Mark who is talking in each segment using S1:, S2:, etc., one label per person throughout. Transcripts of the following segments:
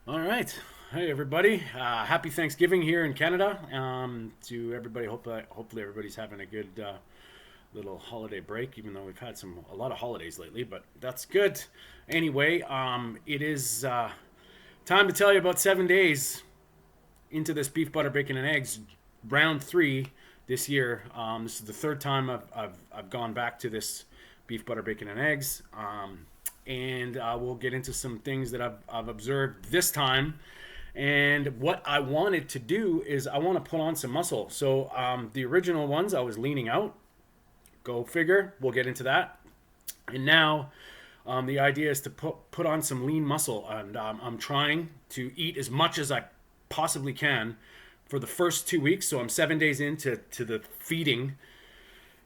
S1: All right. Hey, everybody. Happy Thanksgiving here in Canada. To everybody, hopefully everybody's having a good little holiday break, even though we've had a lot of holidays lately, but that's good. Anyway, it is time to tell you about 7 days into this beef, butter, bacon, and eggs round three this year. This is the third time I've gone back to this beef, butter, bacon, and eggs. And we'll get into some things that I've observed this time. And what I wanted to do is I want to put on some muscle. So the original ones I was leaning out. Go figure. We'll get into that. And now the idea is to put on some lean muscle. And I'm trying to eat as much as I possibly can for the first 2 weeks. So I'm 7 days into the feeding.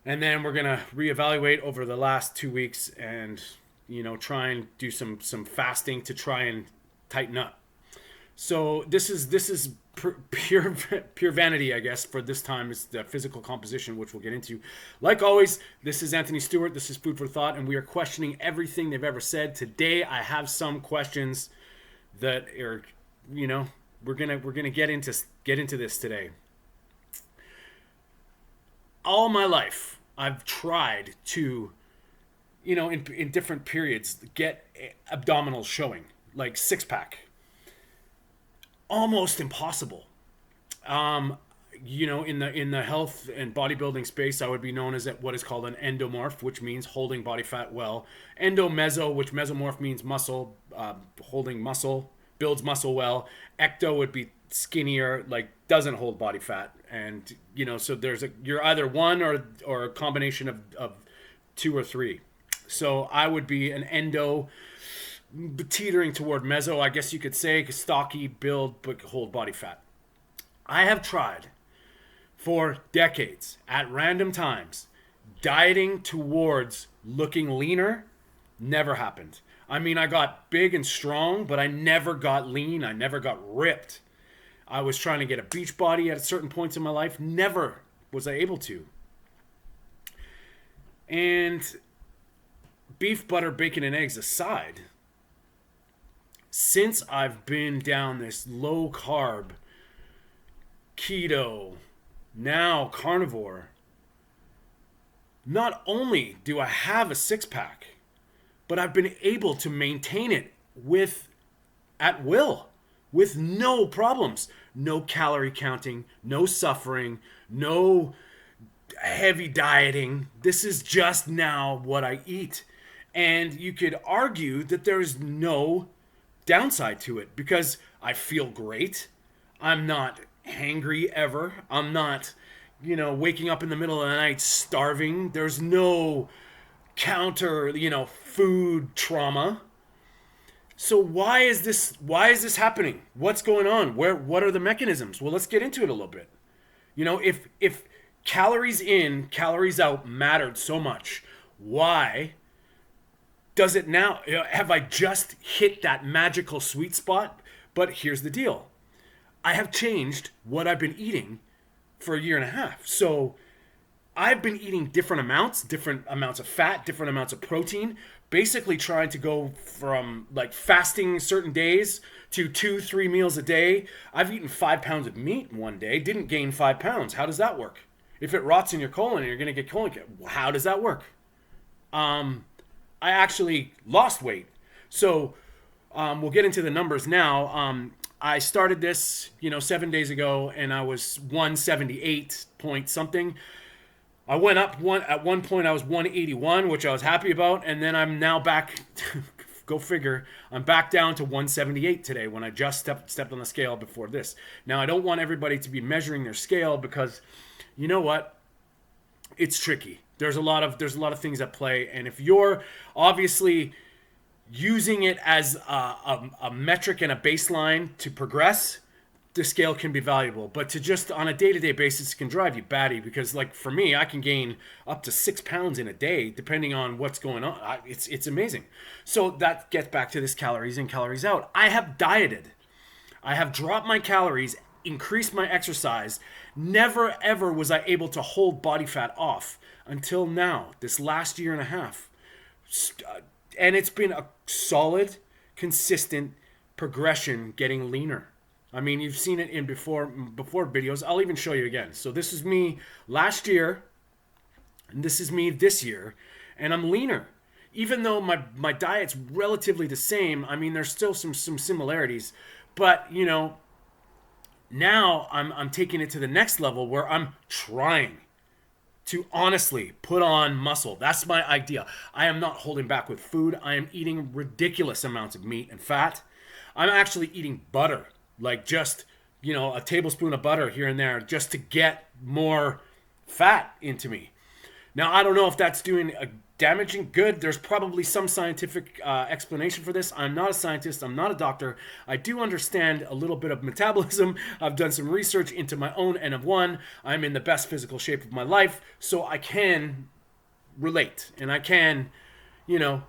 S1: And then we're going to reevaluate over the last 2 weeks and try and do some fasting to try and tighten up. So this is pure vanity, I guess, for this time. It's the physical composition, which we'll get into. Like always, this is Anthony Stewart. This is Food for Thought, and we are questioning everything they've ever said. Today, I have some questions that are, we're gonna get into this today. All my life, I've tried to in different periods, get abdominals showing, like six pack. Almost impossible. In the health and bodybuilding space, I would be known as what is called an endomorph, which means holding body fat well. Endomeso, which mesomorph means muscle, holding muscle, builds muscle well. Ecto would be skinnier, like doesn't hold body fat, and so you're either one or a combination of two or three. So I would be an endo, teetering toward meso, I guess you could say, stocky build but hold body fat. I have tried for decades at random times dieting towards looking leaner. Never happened. I mean, I got big and strong, but I never got lean. I never got ripped. I was trying to get a beach body at certain points in my life. Never was I able to. And beef, butter, bacon, and eggs aside, since I've been down this low carb, keto, now carnivore, not only do I have a six pack, but I've been able to maintain it at will, with no problems, no calorie counting, no suffering, no heavy dieting. This is just now what I eat. And you could argue that there's no downside to it because I feel great. I'm not hangry ever. I'm not, waking up in the middle of the night starving. There's no counter, food trauma. So why is this happening? What's going on? What are the mechanisms? Well, let's get into it a little bit. If calories in, calories out mattered so much, why does it now? Have I just hit that magical sweet spot? But here's the deal. I have changed what I've been eating for a year and a half. So I've been eating different amounts of fat, different amounts of protein, basically trying to go from like fasting certain days to 2-3 meals a day. I've eaten 5 pounds of meat in one day, didn't gain 5 pounds. How does that work? If it rots in your colon and you're going to get colon cancer, how does that work? I actually lost weight. So we'll get into the numbers now. I started this, 7 days ago, and I was 178 point something. I went up at one point. I was 181, which I was happy about, and then I'm now back. Go figure. I'm back down to 178 today when I just stepped on the scale before this. Now I don't want everybody to be measuring their scale because, you know what? It's tricky. There's a lot of things at play, and if you're obviously using it as a metric and a baseline to progress, the scale can be valuable. But to just on a day-to-day basis, it can drive you batty because, like for me, I can gain up to 6 pounds in a day depending on what's going on. It's amazing. So that gets back to this calories in, calories out. I have dieted. I have dropped my calories, increased my exercise. Never ever was I able to hold body fat off until now, this last year and a half. And it's been a solid, consistent progression getting leaner. I mean, you've seen it in before videos. I'll even show you again. So this is me last year, and this is me this year, and I'm leaner. Even though my diet's relatively the same, I mean, there's still some similarities, but you know, now I'm taking it to the next level where I'm trying to honestly put on muscle. That's my idea. I am not holding back with food. I am eating ridiculous amounts of meat and fat. I'm actually eating butter, like just, you know, a tablespoon of butter here and there just to get more fat into me. Now, I don't know if that's doing a damaging good. There's probably some scientific explanation for this. I'm not a scientist. I'm not a doctor. I do understand a little bit of metabolism. I've done some research into my own N of 1. I'm in the best physical shape of my life, so I can relate and I can, you know,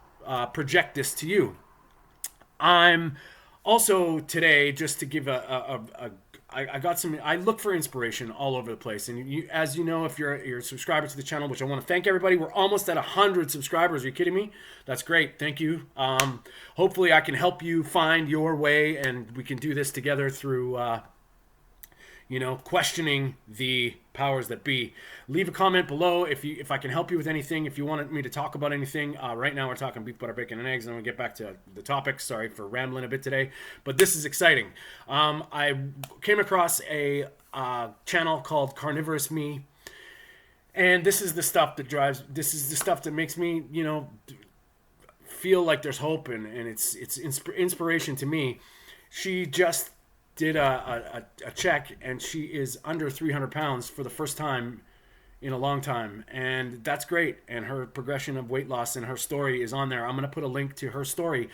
S1: project this to you. I'm also today, just to give I got some. I look for inspiration all over the place, and you, as you know, if you're a subscriber to the channel, which I want to thank everybody. We're almost at 100 subscribers. Are you kidding me? That's great. Thank you. Hopefully, I can help you find your way, and we can do this together through, you know, questioning the powers that be. Leave a comment below if I can help you with anything. If you wanted me to talk about anything, right now we're talking beef, butter, bacon, and eggs, and I'm gonna get back to the topic. Sorry for rambling a bit today, but this is exciting. I came across a channel called Carnivorediet, and this is the stuff that drives. This is the stuff that makes me, you know, feel like there's hope, and it's inspiration to me. She just did a check, and she is under 300 pounds for the first time in a long time, and that's great. And her progression of weight loss and her story is on there. I'm going to put a link to her story.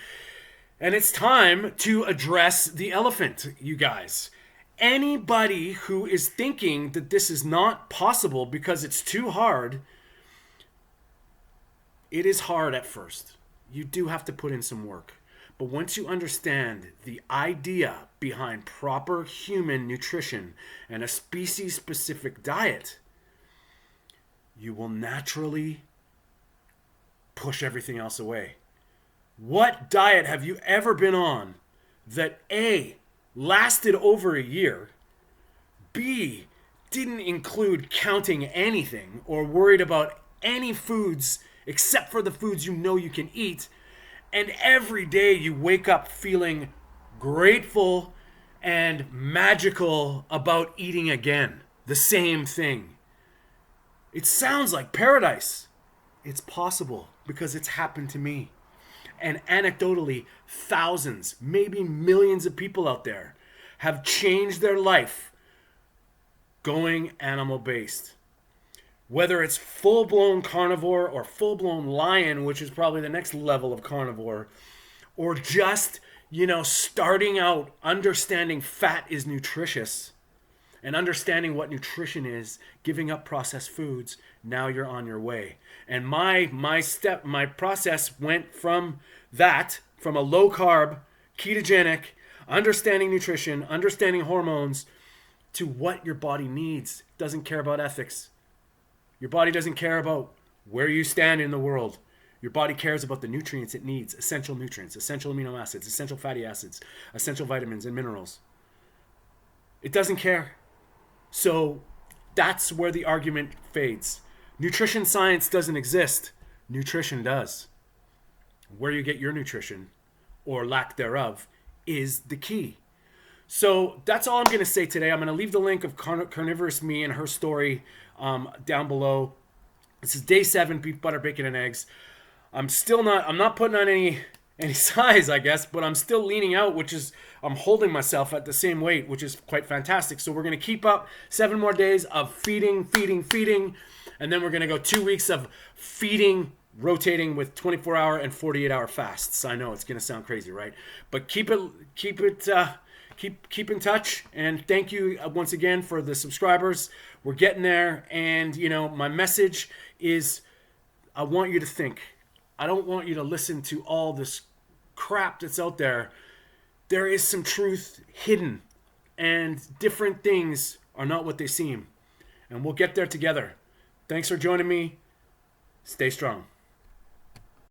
S1: And it's time to address the elephant, you guys. Anybody who is thinking that this is not possible because it's too hard, it is hard at first. You do have to put in some work. But once you understand the idea behind proper human nutrition and a species-specific diet, you will naturally push everything else away. What diet have you ever been on that A, lasted over a year, B, didn't include counting anything or worried about any foods except for the foods you know you can eat, and every day you wake up feeling grateful and magical about eating again the same thing? It sounds like paradise. It's possible because it's happened to me. And anecdotally, thousands, maybe millions of people out there have changed their life going animal-based. Whether it's full-blown carnivore or full-blown lion, which is probably the next level of carnivore, or just, you know, starting out understanding fat is nutritious and understanding what nutrition is, giving up processed foods, now you're on your way. And my process went from that, from a low-carb, ketogenic, understanding nutrition, understanding hormones, to what your body needs. Doesn't care about ethics. Your body doesn't care about where you stand in the world. Your body cares about the nutrients it needs, essential nutrients, essential amino acids, essential fatty acids, essential vitamins and minerals. It doesn't care. So that's where the argument fades. Nutrition science doesn't exist. Nutrition does. Where you get your nutrition, or lack thereof, is the key. So that's all I'm going to say today. I'm going to leave the link of Carnivorediet and her story down below. This is day 7, beef, butter, bacon, and eggs. I'm not putting on any size, I guess, but I'm still leaning out, which is, I'm holding myself at the same weight, which is quite fantastic. So we're going to keep up 7 more days of feeding, and then we're going to go 2 weeks of feeding, rotating with 24-hour and 48-hour fasts. I know it's going to sound crazy, right? But keep in touch, and thank you once again for the subscribers. We're getting there, and you know, my message is, I want you to think. I don't want you to listen to all this crap that's out there. There is some truth hidden, and different things are not what they seem. And we'll get there together. Thanks for joining me. Stay strong.